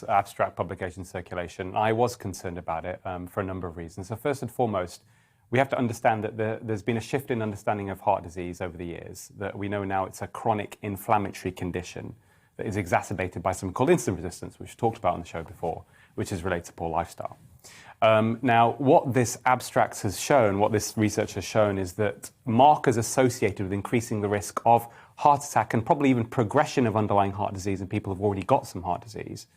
abstract publication circulation. I was concerned about it for a number of reasons. So first and foremost, we have to understand that there's been a shift in understanding of heart disease over the years, that we know now it's a chronic inflammatory condition that is exacerbated by something called insulin resistance, which we talked about on the show before, which is related to poor lifestyle. Now, what this abstract has shown, what this research has shown, is that markers associated with increasing the risk of heart attack and probably even progression of underlying heart disease in people who've already got some heart disease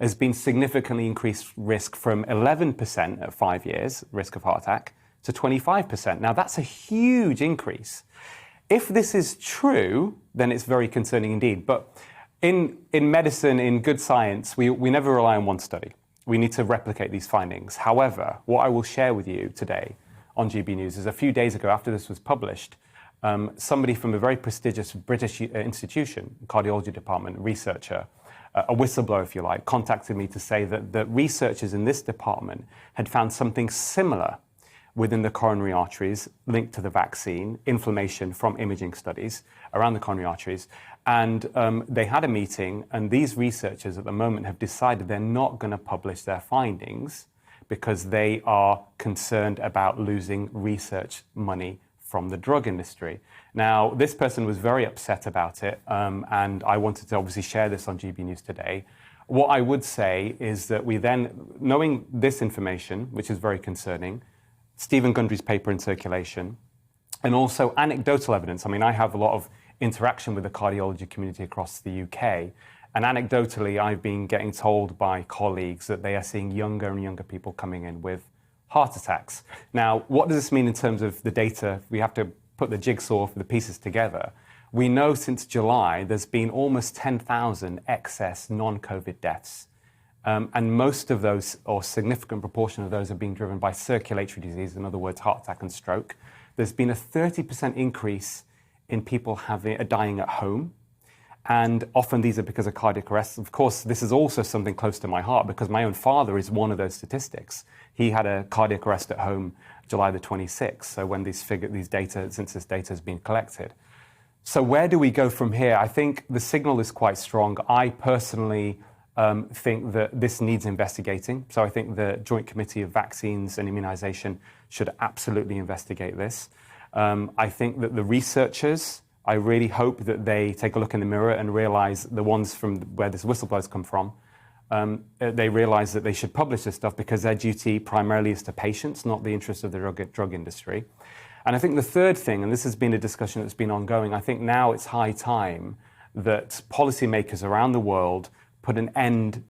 has been significantly increased risk from 11% at 5 years, risk of heart attack, to 25%. Now, that's a huge increase. If this is true, then it's very concerning indeed. But in medicine, in good science, we never rely on one study. We need to replicate these findings. However, what I will share with you today on GB News is a few days ago, after this was published, somebody from a very prestigious British institution, cardiology department, researcher, a whistleblower, if you like, contacted me to say that the researchers in this department had found something similar within the coronary arteries linked to the vaccine, inflammation from imaging studies around the coronary arteries. And they had a meeting, and these researchers at the moment have decided they're not going to publish their findings because they are concerned about losing research money from the drug industry. Now, this person was very upset about it, and I wanted to obviously share this on GB News today. What I would say is that we then, knowing this information, which is very concerning, Stephen Gundry's paper in circulation, and also anecdotal evidence. I mean, I have a lot of interaction with the cardiology community across the UK, and anecdotally, I've been getting told by colleagues that they are seeing younger and younger people coming in with heart attacks. Now, what does this mean in terms of the data? We have to put the jigsaw for the pieces together. We know since July, there's been almost 10,000 excess non-COVID deaths. And most of those, or significant proportion of those, are being driven by circulatory disease, in other words, heart attack and stroke. There's been a 30% increase in people dying at home. And often these are because of cardiac arrest. Of course, this is also something close to my heart because my own father is one of those statistics. He had a cardiac arrest at home July the 26th. So when since this data has been collected. So where do we go from here? I think the signal is quite strong. I personally think that this needs investigating. So I think the Joint Committee of Vaccines and Immunisation should absolutely investigate this. I think that the researchers, I really hope that they take a look in the mirror and realise, the ones from where this whistleblowers come from, they realise that they should publish this stuff because their duty primarily is to patients, not the interests of the drug industry. And I think the third thing, and this has been a discussion that's been ongoing, I think now it's high time that policymakers around the world put an end